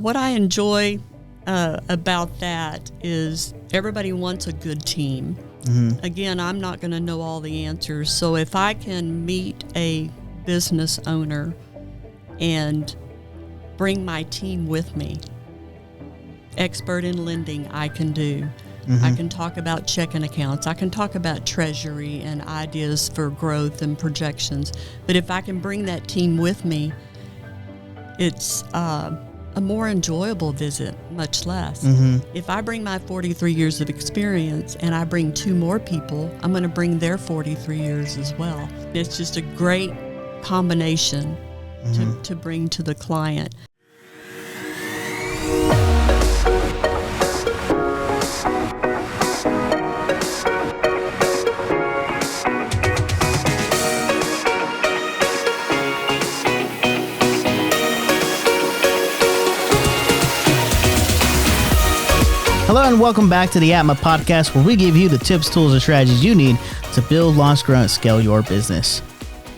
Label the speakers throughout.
Speaker 1: What I enjoy about that is everybody wants a good team. Mm-hmm. Again, I'm not going to know all the answers. So if I can meet a business owner and bring my team with me, expert in lending, I can do. Mm-hmm. I can talk about checking accounts. I can talk about treasury and ideas for growth and projections. But if I can bring that team with me, it's a more enjoyable visit, much less. Mm-hmm. If I bring my 43 years of experience and I bring two more people, I'm going to bring their 43 years as well. It's just a great combination to bring to the client.
Speaker 2: Hello and welcome back to the ATMA Podcast, where we give you the tips, tools, and strategies you need to build, launch, grow, and scale your business.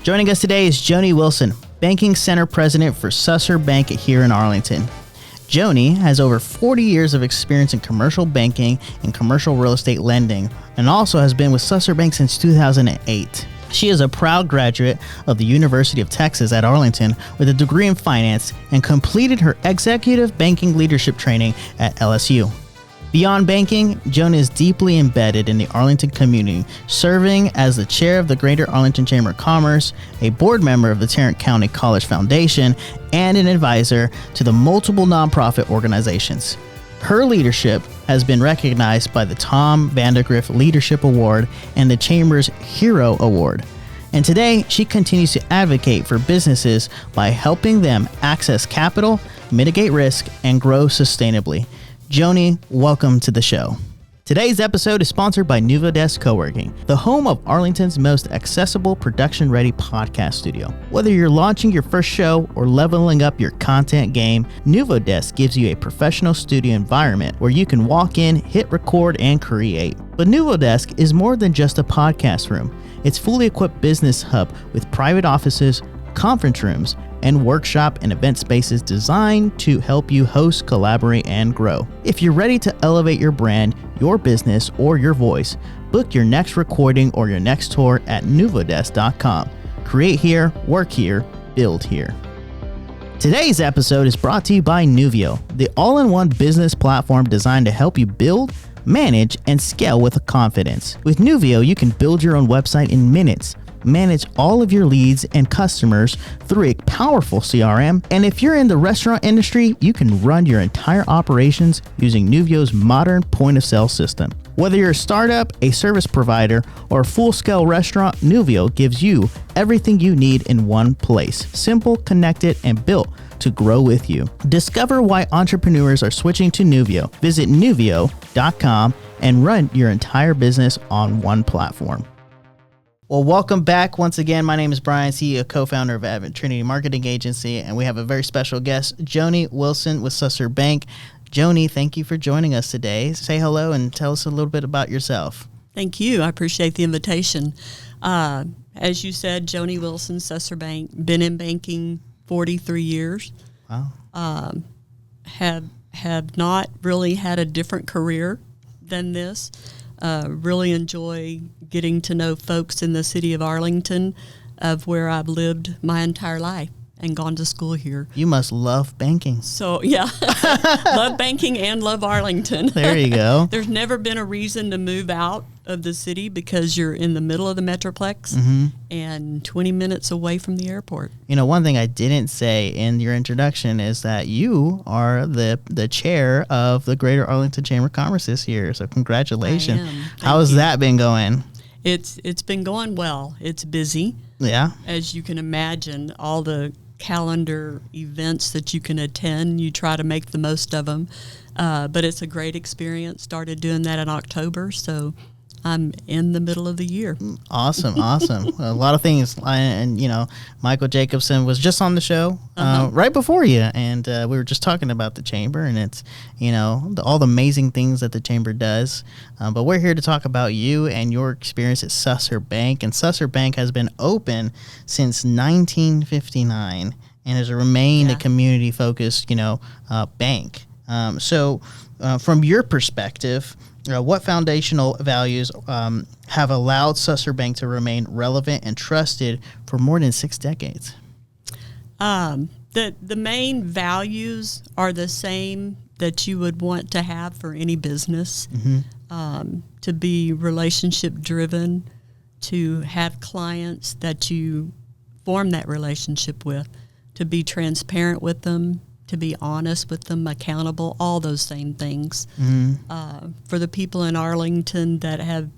Speaker 2: Joining us today is Joni Wilson, Banking Center President for Susser Bank here in Arlington. Joni has over 40 years of experience in commercial banking and commercial real estate lending, and also has been with Susser Bank since 2008. She is a proud graduate of the University of Texas at Arlington with a degree in finance and completed her executive banking leadership training at LSU. Beyond banking, Joni is deeply embedded in the Arlington community, serving as the chair of the Greater Arlington Chamber of Commerce, a board member of the Tarrant County College Foundation, and an advisor to the multiple nonprofit organizations. Her leadership has been recognized by the Tom Vandegrift Leadership Award and the Chamber's Hero Award. And today, she continues to advocate for businesses by helping them access capital, mitigate risk, and grow sustainably. Joni, welcome to the show. Today's episode is sponsored by NuvoDesk Coworking, the home of Arlington's most accessible production-ready podcast studio. Whether you're launching your first show or leveling up your content game, NuvoDesk gives you a professional studio environment where you can walk in, hit record, and create. But NuvoDesk is more than just a podcast room. It's fully equipped business hub with private offices, conference rooms, and workshop and event spaces designed to help you host, collaborate, and grow. If you're ready to elevate your brand, your business, or your voice, book your next recording or your next tour at nuvodesk.com. Create here, work here, build here. Today's episode is brought to you by Nuvio, the all-in-one business platform designed to help you build, manage, and scale with confidence. With Nuvio, you can build your own website in minutes, manage all of your leads and customers through a powerful CRM. And if you're in the restaurant industry, you can run your entire operations using Nuvio's modern point-of-sale system. Whether you're a startup, a service provider, or a full-scale restaurant, Nuvio gives you everything you need in one place. Simple, connected, and built to grow with you. Discover why entrepreneurs are switching to Nuvio. Visit nuvio.com and run your entire business on one platform. Well, welcome back once again. My name is Bryan, CEO, co-founder of Advent Trinity Marketing Agency, and we have a very special guest, Joni Wilson with Susser Bank. Joni, thank you for joining us today. Say hello and tell us a little bit about yourself.
Speaker 1: Thank you. I appreciate the invitation. As you said, Joni Wilson, Susser Bank, been in banking 43 years.
Speaker 2: Wow.
Speaker 1: Have not really had a different career than this. Really enjoy getting to know folks in the city of Arlington, of where I've lived my entire life and gone to school here.
Speaker 2: You must love banking.
Speaker 1: So, yeah, love banking and love Arlington.
Speaker 2: There you go.
Speaker 1: There's never been a reason to move out of the city because you're in the middle of the Metroplex and 20 minutes away from the airport.
Speaker 2: You know, one thing I didn't say in your introduction is that you are the chair of the Greater Arlington Chamber of Commerce this year. So congratulations. How has that been going?
Speaker 1: It's been going well. It's busy.
Speaker 2: Yeah.
Speaker 1: As you can imagine, all the calendar events that you can attend, you try to make the most of them. But it's a great experience. Started doing that in October, so I'm in the middle of the year.
Speaker 2: Awesome. A lot of things. And, you know, Michael Jacobson was just on the show right before you. And we were just talking about the Chamber and it's, you know, all the amazing things that the Chamber does. But we're here to talk about you and your experience at Susser Bank. And Susser Bank has been open since 1959. and has remained a community-focused, bank. So from your perspective, what foundational values have allowed Susser Bank to remain relevant and trusted for more than 6 decades?
Speaker 1: The main values are the same that you would want to have for any business, to be relationship-driven, to have clients that you form that relationship with, to be transparent with them, to be honest with them, accountable, all those same things. For the people in Arlington that have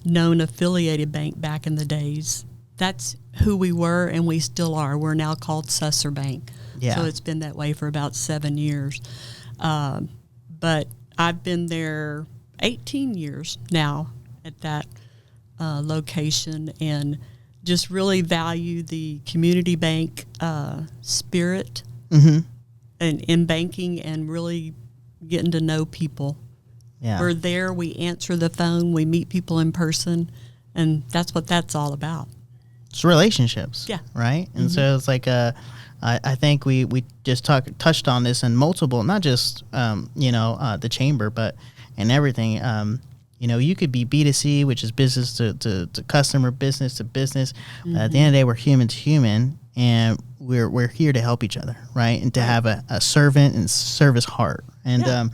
Speaker 1: known Affiliated Bank back in the days, that's who we were and we still are. We're now called Susser Bank.
Speaker 2: Yeah.
Speaker 1: So it's been that way for about 7 years. But I've been there 18 years now at that location, and just really value the community bank spirit and in banking, and really getting to know people.
Speaker 2: Yeah.
Speaker 1: We're there, we answer the phone, we meet people in person, and that's what that's all about.
Speaker 2: It's relationships.
Speaker 1: Yeah.
Speaker 2: Right? And so it's like I think we just touched on this in multiple, not just the chamber, but in everything. You could be B2C, which is business to customer, business to business. But at the end of the day, we're human to human, and we're here to help each other, right? And to have a servant and service heart. And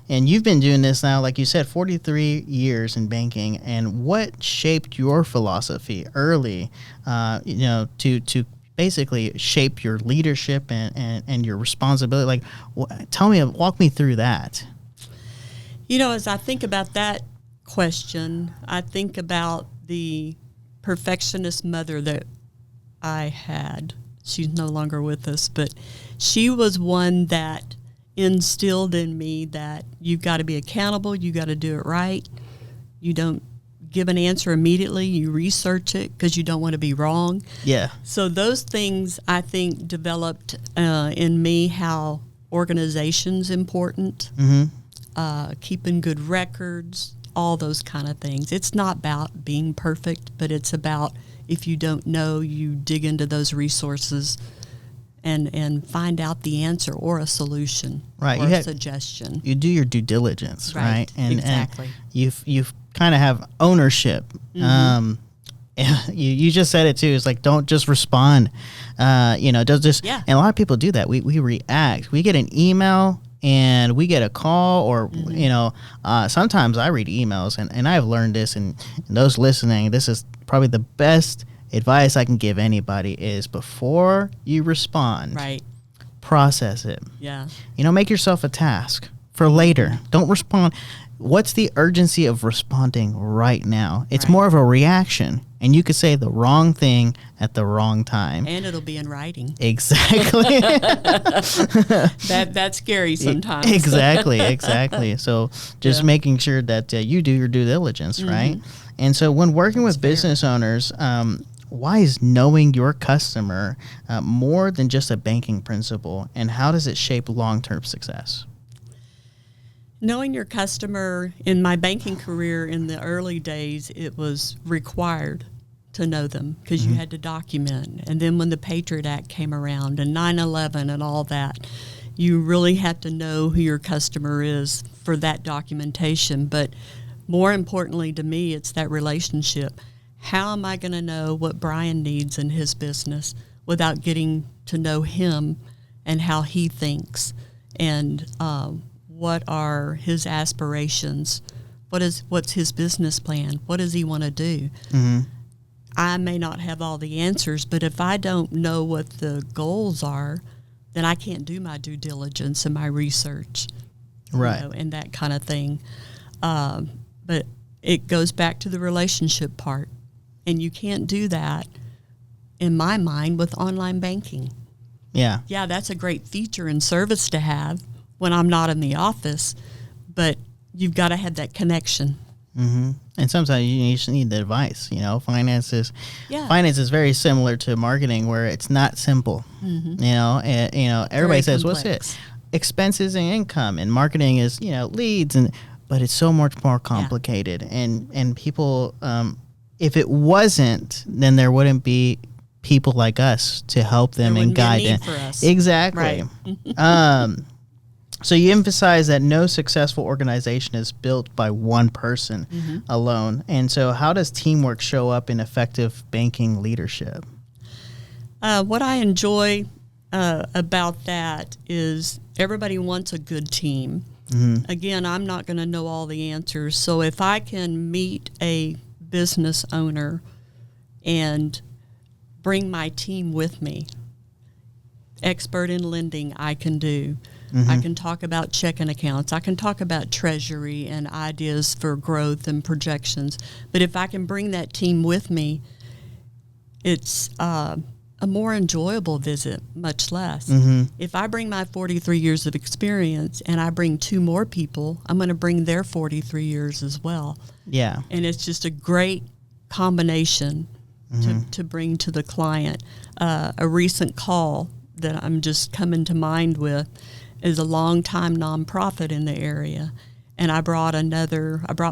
Speaker 2: and you've been doing this now, like you said, 43 years in banking. And what shaped your philosophy early, to basically shape your leadership and your responsibility? Like, walk me through that.
Speaker 1: As I think about that question, I think about the perfectionist mother that I had. She's no longer with us, but she was one that instilled in me that you've got to be accountable, you got to do it right. You don't give an answer immediately, you research it because you don't want to be wrong.
Speaker 2: Yeah.
Speaker 1: So those things, I think, developed in me how organization's important, keeping good records, all those kind of things. It's not about being perfect, but it's about, if you don't know, you dig into those resources and find out the answer or a solution,
Speaker 2: right,
Speaker 1: or a suggestion.
Speaker 2: You do your due diligence, right? And,
Speaker 1: exactly.
Speaker 2: And you've kind of have ownership. You just said it too. It's like, don't just respond. Don't just. Yeah. And a lot of people do that. We react. We get an email and we get a call, or sometimes I read emails, and I've learned this, and those listening, this is probably the best advice I can give anybody, is before you respond,
Speaker 1: right,
Speaker 2: process it.
Speaker 1: Yeah.
Speaker 2: Make yourself a task for later. Don't respond. What's the urgency of responding right now? It's more of a reaction, and you could say the wrong thing at the wrong time.
Speaker 1: And it'll be in writing.
Speaker 2: Exactly.
Speaker 1: That's scary sometimes.
Speaker 2: Exactly. So just making sure that you do your due diligence, right? And so when working with business owners, why is knowing your customer more than just a banking principle, and how does it shape long-term success?
Speaker 1: Knowing your customer, in my banking career in the early days, it was required to know them because you had to document. And then when the Patriot Act came around and 9/11 and all that, you really have to know who your customer is for that documentation. But more importantly to me, it's that relationship. How am I going to know what Bryan needs in his business without getting to know him and how he thinks, and what are his aspirations? What's his business plan? What does he want to do? I may not have all the answers, but if I don't know what the goals are, then I can't do my due diligence and my research,
Speaker 2: right?
Speaker 1: And that kind of thing. But it goes back to the relationship part, and you can't do that, in my mind, with online banking.
Speaker 2: Yeah,
Speaker 1: that's a great feature and service to have when I'm not in the office, but you've got to have that connection.
Speaker 2: And sometimes you just need the advice. Finance is very similar to marketing, where it's not simple. Everybody
Speaker 1: very
Speaker 2: says,
Speaker 1: complex.
Speaker 2: What's it? Expenses and income, and marketing is leads, but it's so much more complicated. And people, if it wasn't, then there wouldn't be people like us to help them
Speaker 1: There
Speaker 2: and
Speaker 1: wouldn't be a
Speaker 2: guide
Speaker 1: need
Speaker 2: them.
Speaker 1: for us.
Speaker 2: Exactly.
Speaker 1: Right.
Speaker 2: So you emphasize that no successful organization is built by one person alone. And so how does teamwork show up in effective banking leadership?
Speaker 1: What I enjoy about that is everybody wants a good team. Again, I'm not going to know all the answers. So if I can meet a business owner and bring my team with me, expert in lending, I can do. I can talk about checking accounts. I can talk about treasury and ideas for growth and projections. But if I can bring that team with me, it's a more enjoyable visit, much less. If I bring my 43 years of experience and I bring 2 more people, I'm going to bring their 43 years as well.
Speaker 2: Yeah.
Speaker 1: And it's just a great combination to bring to the client. A recent call that I'm just coming to mind with is a long-time nonprofit in the area. And I brought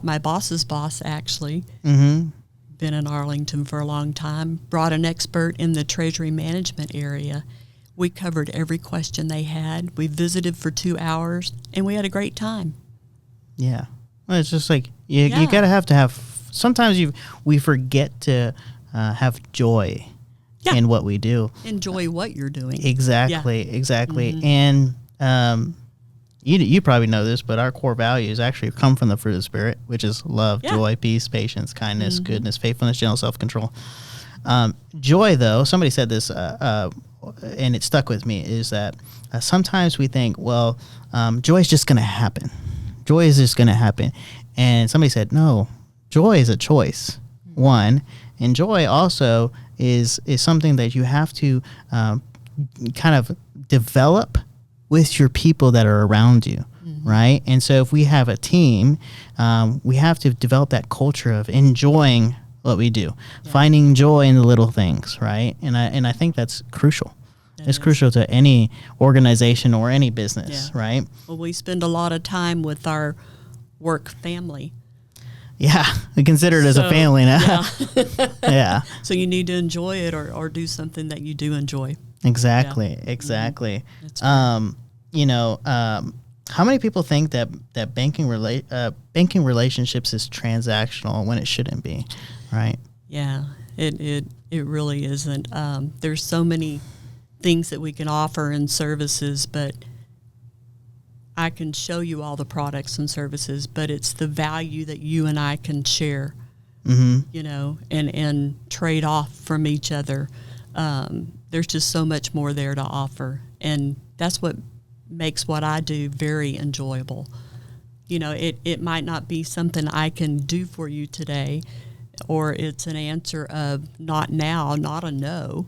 Speaker 1: my boss's boss, actually, been in Arlington for a long time, brought an expert in the treasury management area. We covered every question they had. We visited for 2 hours, and we had a great time.
Speaker 2: Yeah. Well, it's just like, you got to have, sometimes we forget to have joy in what we do.
Speaker 1: Enjoy what you're doing.
Speaker 2: Exactly. And you probably know this, but our core values actually come from the fruit of the Spirit, which is love, joy, peace, patience, kindness, goodness, faithfulness, gentle self-control. Joy, though, somebody said this, and it stuck with me, is that sometimes we think, well, joy is just going to happen. Joy is just going to happen. And somebody said, no, joy is a choice, one. And joy also is something that you have to kind of develop with your people that are around you, right? And so if we have a team, we have to develop that culture of enjoying what we do, finding joy in the little things, right? And I think that's crucial. It's crucial to any organization or any business, right?
Speaker 1: Well, we spend a lot of time with our work family.
Speaker 2: Yeah, we consider it as a family now. Yeah.
Speaker 1: So you need to enjoy it or do something that you do enjoy.
Speaker 2: Exactly. How many people think that banking relationships is transactional when it shouldn't be, right?
Speaker 1: Yeah, it really isn't. There's so many things that we can offer and services, but I can show you all the products and services, but it's the value that you and I can share, and trade off from each other. There's just so much more there to offer, and that's what makes what I do very enjoyable. It might not be something I can do for you today, or it's an answer of not now, not a no,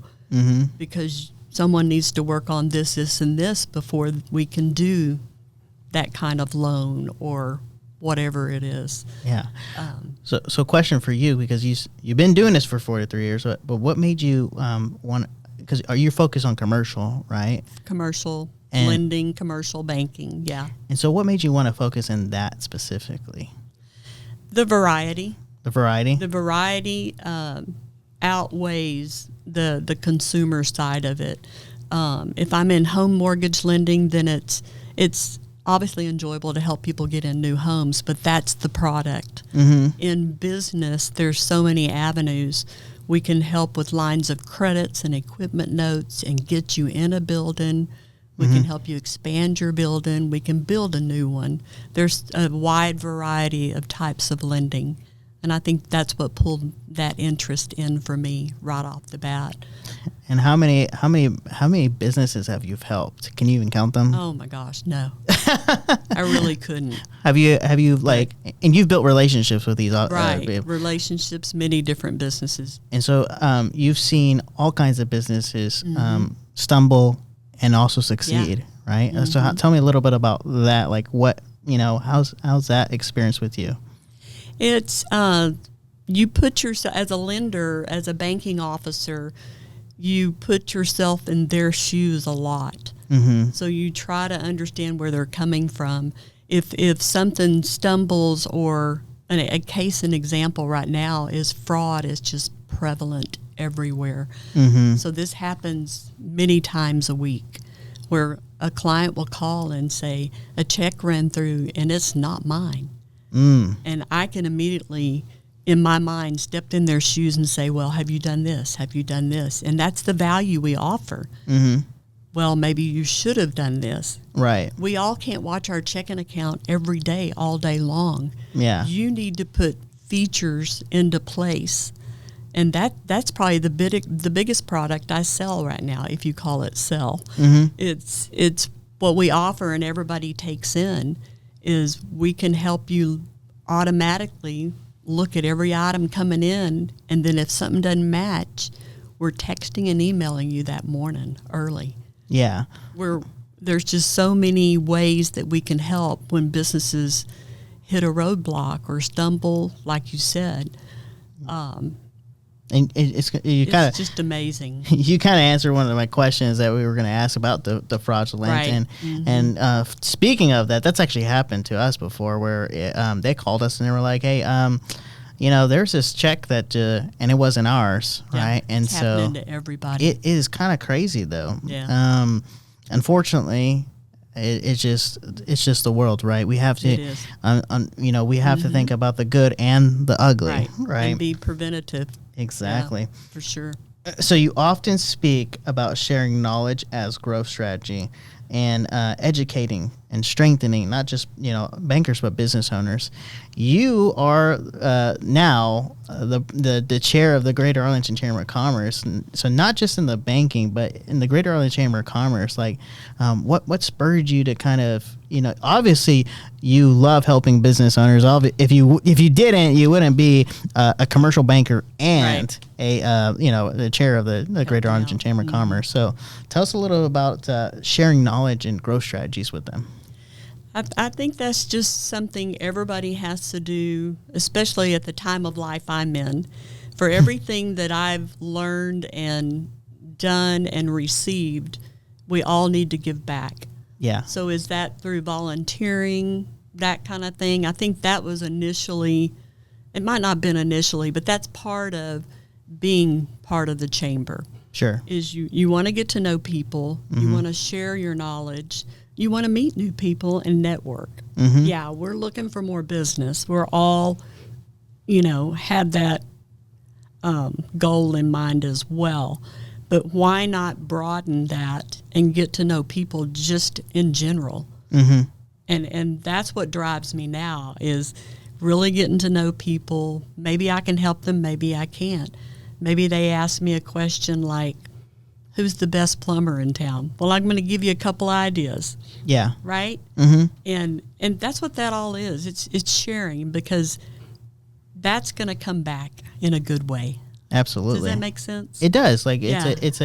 Speaker 1: because someone needs to work on this, and this before we can do that kind of loan or whatever it is.
Speaker 2: Yeah. So question for you, because you've been doing this for 43 years, but what made you want? Because you're focused on commercial, right?
Speaker 1: Commercial lending, commercial banking, yeah.
Speaker 2: And so what made you want to focus in that specifically?
Speaker 1: The variety.
Speaker 2: The variety?
Speaker 1: The variety outweighs the consumer side of it. If I'm in home mortgage lending, then it's obviously enjoyable to help people get in new homes, but that's the product. In business, there's so many avenues. We can help with lines of credits and equipment notes and get you in a building. We can help you expand your building. We can build a new one. There's a wide variety of types of lending, and I think that's what pulled that interest in for me right off the bat.
Speaker 2: And how many businesses have you helped? Can you even count them?
Speaker 1: Oh my gosh, no. I really couldn't.
Speaker 2: Have you and you've built relationships with these
Speaker 1: relationships, many different businesses.
Speaker 2: And so you've seen all kinds of businesses stumble and also succeed, right? So tell me a little bit about that. Like what, how's that experience with you?
Speaker 1: It's you put yourself as a lender, as a banking officer, you put yourself in their shoes a lot. So you try to understand where they're coming from. If something stumbles, or a case, an example right now is fraud is just prevalent everywhere.
Speaker 2: Mm-hmm.
Speaker 1: So this happens many times a week where a client will call and say, a check ran through and it's not mine. And I can immediately, in my mind, step in their shoes and say, well, have you done this? Have you done this? And that's the value we offer.
Speaker 2: Mm-hmm.
Speaker 1: Well, maybe you should have done this.
Speaker 2: Right.
Speaker 1: We all can't watch our checking account every day, all day long.
Speaker 2: Yeah.
Speaker 1: You need to put features into place. And that's probably the biggest product I sell right now, if you call it sell.
Speaker 2: Mm-hmm.
Speaker 1: It's what we offer and everybody takes in is we can help you automatically look at every item coming in, and then if something doesn't match, we're texting and emailing you that morning early.
Speaker 2: Yeah.
Speaker 1: There's just so many ways that we can help when businesses hit a roadblock or stumble, like you said.
Speaker 2: And it's
Speaker 1: just amazing.
Speaker 2: You kind of answered one of my questions that we were going to ask about the fraudulent.
Speaker 1: Right.
Speaker 2: And speaking of that, that's actually happened to us before where they called us and they were like, hey, there's this check that, and it wasn't ours, right? And
Speaker 1: it's happening to everybody.
Speaker 2: It is kind of crazy though.
Speaker 1: Yeah.
Speaker 2: Unfortunately, it's just the world, right? We have to,
Speaker 1: it is.
Speaker 2: We have to think about the good and the ugly, right?
Speaker 1: And be preventative.
Speaker 2: Exactly.
Speaker 1: Yeah, for sure.
Speaker 2: So you often speak about sharing knowledge as growth strategy and educating and strengthening not just bankers but business owners. You are now the chair of the Greater Arlington Chamber of Commerce, and so not just in the banking but in the Greater Arlington Chamber of Commerce. Like, what spurred you to kind of obviously you love helping business owners. If you didn't, you wouldn't be a commercial banker and the chair of the Greater Arlington Chamber of Commerce. So tell us a little about sharing knowledge and growth strategies with them.
Speaker 1: I think that's just something everybody has to do, especially at the time of life I'm in. For everything that I've learned and done and received, we all need to give back.
Speaker 2: Yeah.
Speaker 1: So is that through volunteering, that kind of thing? I think that was initially, it might not have been initially, but that's part of being part of the chamber.
Speaker 2: Sure.
Speaker 1: Is you want to get to know people, you want to share your knowledge, you want to meet new people and network. Yeah, we're looking for more business. We're all, had that goal in mind as well. But why not broaden that and get to know people just in general? And that's what drives me now is really getting to know people. Maybe I can help them, maybe I can't. Maybe they ask me a question like, who's the best plumber in town? Well, I'm going to give you a couple ideas.
Speaker 2: Yeah.
Speaker 1: Right? And that's what that all is. It's sharing because that's going to come back in a good way.
Speaker 2: Absolutely.
Speaker 1: Does that make sense?
Speaker 2: It does. Like it's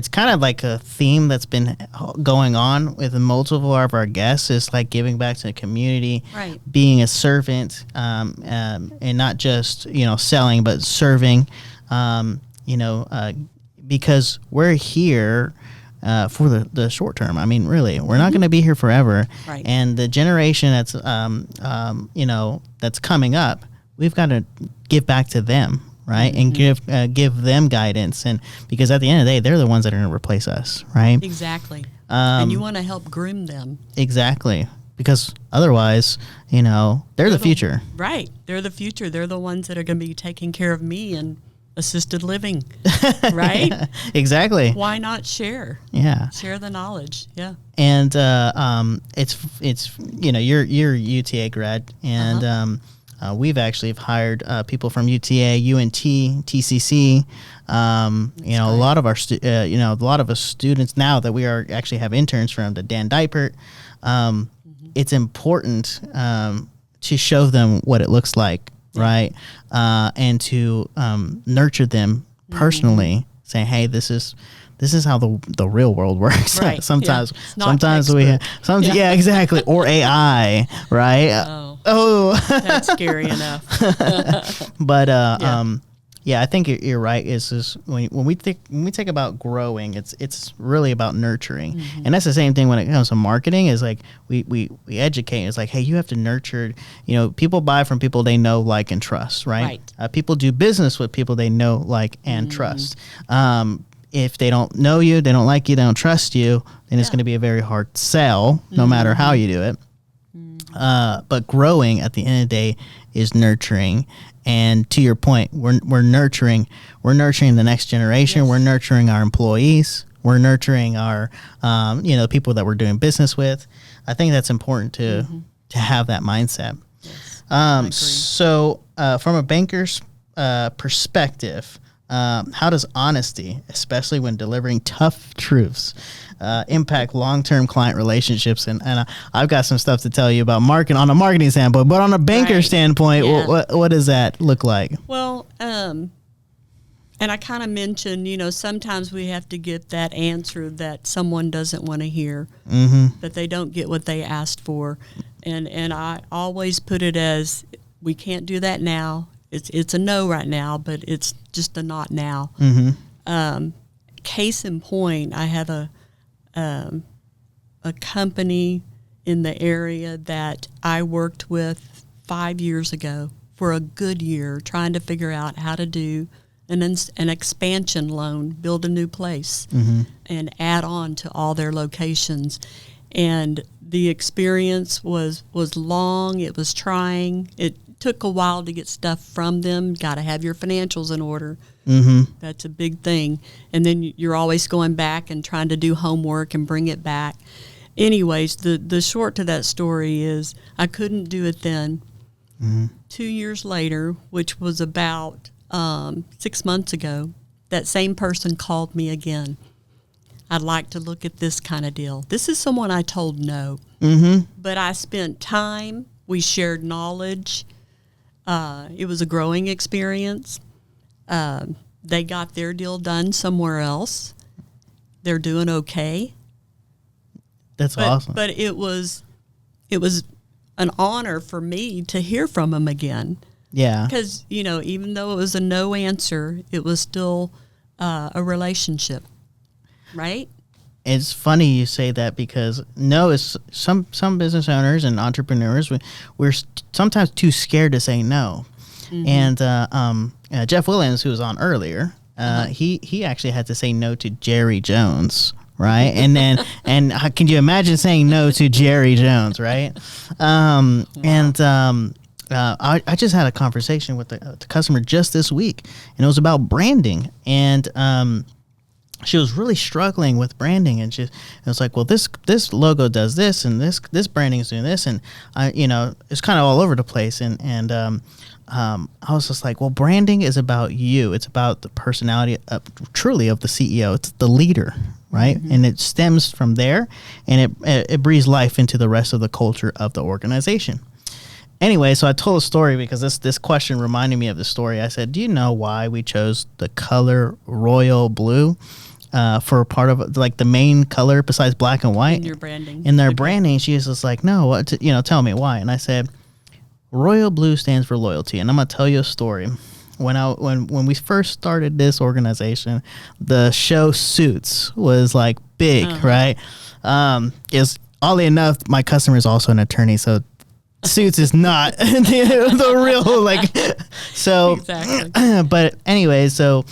Speaker 2: kind of like a theme that's been going on with multiple of our guests is like giving back to the community,
Speaker 1: right?
Speaker 2: Being a servant, and not just selling, but serving. Because we're here for the short term. I mean, really, we're not going to be here forever.
Speaker 1: Right.
Speaker 2: And the generation that's that's coming up, we've got to give back to them. Right. And give them guidance. And because at the end of the day, they're the ones that are going to replace us. Right.
Speaker 1: Exactly. And you want to help groom them. Exactly.
Speaker 2: Because otherwise, they're the future.
Speaker 1: Right. They're the future. They're the ones that are going to be taking care of me and assisted living. Right.
Speaker 2: Yeah, exactly.
Speaker 1: Why not share?
Speaker 2: Yeah.
Speaker 1: Share the knowledge. Yeah.
Speaker 2: And it's you're a UTA grad and we've actually hired people from UTA, UNT, TCC. A lot of our a lot of us students now that we are actually have interns from the Dan Dipert. It's important to show them what it looks like, right? And to nurture them personally, saying, "Hey, this is how the real world works."
Speaker 1: Right.
Speaker 2: sometimes
Speaker 1: textbook.
Speaker 2: Yeah, exactly. Or AI, right?
Speaker 1: Oh, that's scary enough.
Speaker 2: But Yeah, I think you're right. Is when we think about growing, it's really about nurturing, and that's the same thing when it comes to marketing. Is like we educate. It's like, hey, you have to nurture. People buy from people they know, like, and trust, right? People do business with people they know, like, and trust. If they don't know you, they don't like you, they don't trust you, then it's going to be a very hard sell, no matter how you do it. But growing at the end of the day is nurturing. And to your point, we're nurturing the next generation. Yes. We're nurturing our employees. We're nurturing our, people that we're doing business with. I think that's important to have that mindset. Yes, so from a banker's perspective, how does honesty, especially when delivering tough truths, impact long-term client relationships? And I've got some stuff to tell you about on a marketing standpoint, but on a banker standpoint, what does that look like?
Speaker 1: Well, and I kind of mentioned, sometimes we have to get that answer that someone doesn't want to hear, that they don't get what they asked for. And I always put it as, we can't do that now. It's a no right now, but it's just a not now. Case in point, I have a company in the area that I worked with 5 years ago for a good year, trying to figure out how to do an expansion loan, build a new place, and add on to all their locations. And the experience was long. It was trying. It took a while to get stuff from them. Got to have your financials in order. That's a big thing. And then you're always going back and trying to do homework and bring it back. Anyways, the short to that story is I couldn't do it then. 2 years later, which was about 6 months ago, that same person called me again. I'd like to look at this kind of deal. This is someone I told no. But I spent time. We shared knowledge. It was a growing experience. They got their deal done somewhere else. They're doing okay.
Speaker 2: That's awesome.
Speaker 1: But it was an honor for me to hear from them again. Yeah. Because, even though it was a no answer, it was still a relationship, right?
Speaker 2: It's funny you say that, because no, is some business owners and entrepreneurs, we're sometimes too scared to say no. And Jeff Williams, who was on earlier, he actually had to say no to Jerry Jones, right? And then can you imagine saying no to Jerry Jones, right? Wow. I just had a conversation with the customer just this week, and it was about branding, and she was really struggling with branding, and it was like, well, this logo does this, and this branding is doing this, and it's kind of all over the place, and I was just like, well, branding is about you. It's about the personality truly of the CEO. It's the leader, right? And it stems from there, and it breathes life into the rest of the culture of the organization. Anyway, so I told a story because this question reminded me of the story. I said, do you know why we chose the color royal blue for part of, like, the main color besides black and white?
Speaker 1: In your branding.
Speaker 2: In their branding, she was just like, no, tell me why. And I said, royal blue stands for loyalty. And I'm going to tell you a story. When we first started this organization, the show Suits was like big, right? Is oddly enough, my customer is also an attorney, so Suits is not the real, like, so. Exactly. But anyway, so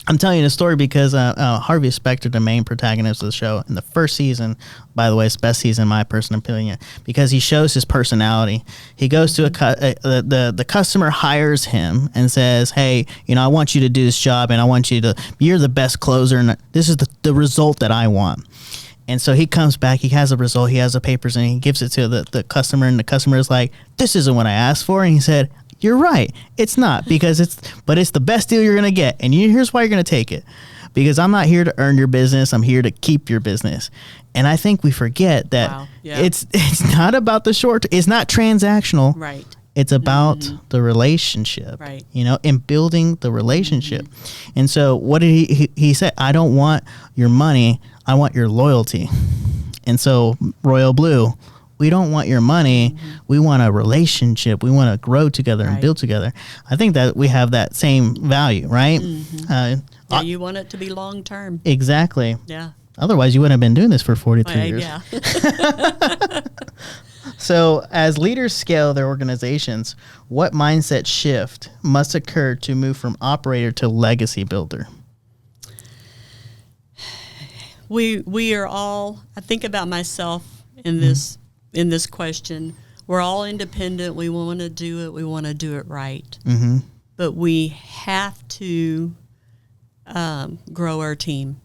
Speaker 2: I'm telling you the story because Harvey Specter, the main protagonist of the show, in the first season, by the way, it's the best season in my personal opinion, because he shows his personality. He goes to the customer hires him and says, hey, I want you to do this job, and you're the best closer, and this is the result that I want. And so he comes back, he has a result, he has the papers, and he gives it to the customer, and the customer is like, this isn't what I asked for. And he said, you're right, it's not, because it's the best deal you're going to get, and here's why you're going to take it. Because I'm not here to earn your business, I'm here to keep your business. And I think we forget that it's not about the short, it's not transactional. Right. It's about the relationship, right? And building the relationship. And so what did he say? I don't want your money, I want your loyalty. And so royal blue We don't want your money. We want a relationship. We want to grow together and build together. I think that we have that same value, right?
Speaker 1: Yeah, you want it to be long term.
Speaker 2: Exactly.
Speaker 1: Yeah.
Speaker 2: Otherwise, you wouldn't have been doing this for 43 years.
Speaker 1: Yeah.
Speaker 2: So as leaders scale their organizations, what mindset shift must occur to move from operator to legacy builder?
Speaker 1: We are all, I think about myself in this question. We're all independent. We want to do it. We want to do it right. But we have to grow our team.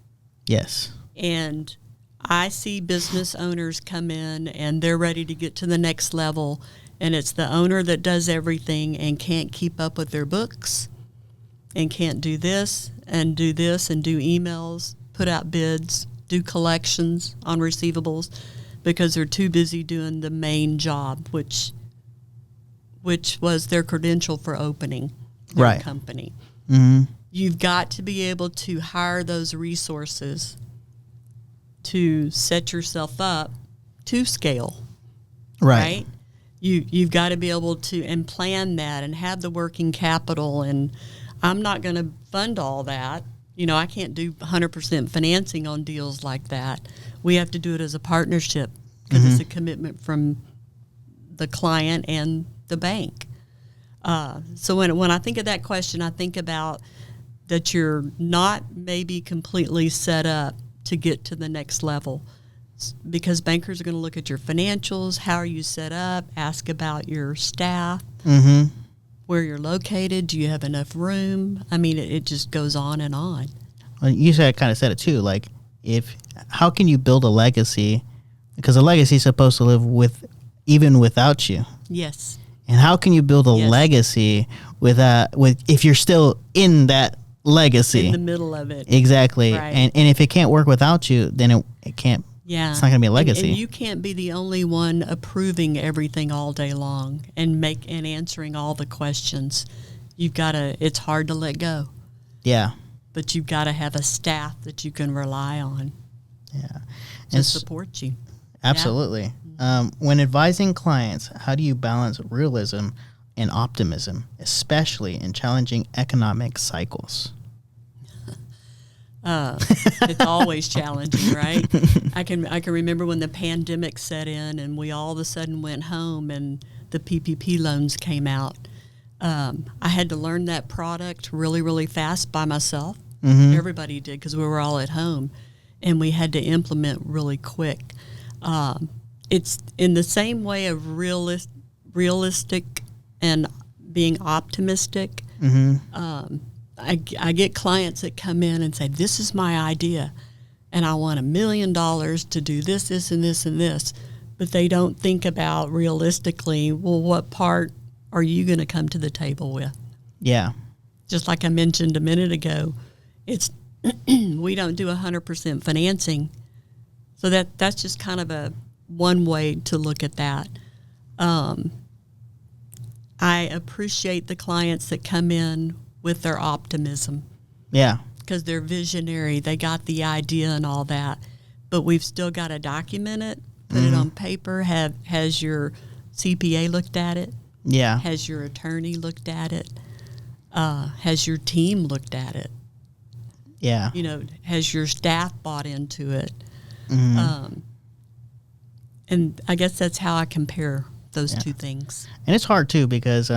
Speaker 2: Yes.
Speaker 1: And I see business owners come in and they're ready to get to the next level, and it's the owner that does everything and can't keep up with their books and can't do this and do emails, put out bids, do collections on receivables because they're too busy doing the main job, which was their credential for opening their company. You've got to be able to hire those resources to set yourself up to scale, right? You've got to be able to and plan that and have the working capital. And I'm not going to fund all that. I can't do 100% financing on deals like that. We have to do it as a partnership because it's a commitment from the client and the bank. So when I think of that question, I think about that you're not maybe completely set up to get to the next level, because bankers are going to look at your financials, how are you set up, ask about your staff, where you're located, do you have enough room? I mean, it just goes on and on.
Speaker 2: Well, you kind of said it too, like how can you build a legacy, because a legacy is supposed to live even without you.
Speaker 1: Yes.
Speaker 2: And how can you build a legacy with if you're still in that legacy,
Speaker 1: in the middle of it?
Speaker 2: Exactly. And if it can't work without you, then it can't.
Speaker 1: Yeah,
Speaker 2: it's not going to be a legacy.
Speaker 1: And you can't be the only one approving everything all day long and answering all the questions. You've got to. It's hard to let go. Yeah. But you've got to have a staff that you can rely on.
Speaker 2: Yeah.
Speaker 1: To support you.
Speaker 2: Absolutely. Yeah. When advising clients, how do you balance realism and optimism, especially in challenging economic cycles?
Speaker 1: It's always challenging, right? I can remember when the pandemic set in and we all of a sudden went home and the PPP loans came out. I had to learn that product really, really fast by myself. Everybody did because we were all at home, and we had to implement really quick. It's in the same way of realistic and being optimistic. I get clients that come in and say, this is my idea, and I want $1 million to do this, this, and this, and this. But they don't think about realistically, well, what part are you going to come to the table with? Yeah. Just like I mentioned a minute ago, it's we don't do 100% financing. So that's just kind of one way to look at that. I appreciate the clients that come in with their optimism. Yeah. Because they're visionary. They got the idea and all that. But we've still got to document it, put it on paper. Has your CPA looked at it? Yeah. Has your attorney looked at it? Has your team looked at it? Yeah. Has your staff bought into it? And I guess that's how I compare those two things.
Speaker 2: And it's hard too because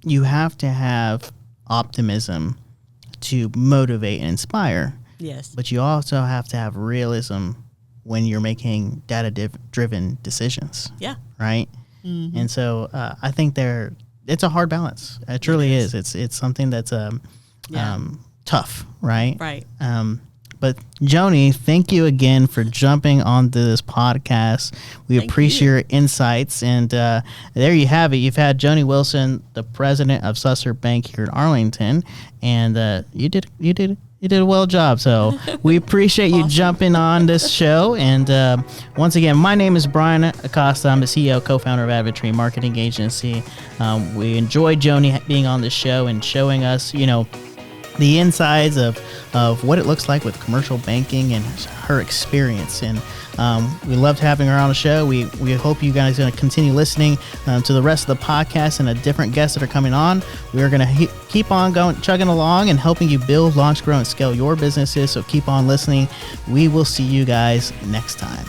Speaker 2: you have to have optimism to motivate and inspire. Yes. But you also have to have realism when you're making data-driven decisions. Yeah. Right? And so I think it's a hard balance. It truly is. It's something that's tough, right? Right. But Joni, thank you again for jumping onto this podcast. We appreciate your insights. And there you have it. You've had Joni Wilson, the president of Susser Bank here in Arlington, and you did a well job. So we appreciate you jumping on this show. And once again, my name is Bryan Acosta. I'm the CEO, co-founder of Adventry Marketing Agency. We enjoyed Joni being on the show and showing us, the insides of what it looks like with commercial banking and her experience. And We loved having her on the show. We hope you guys are going to continue listening to the rest of the podcast and the different guests that are coming on. We are going to keep on going, chugging along and helping you build, launch, grow, and scale your businesses. So keep on listening. We will see you guys next time.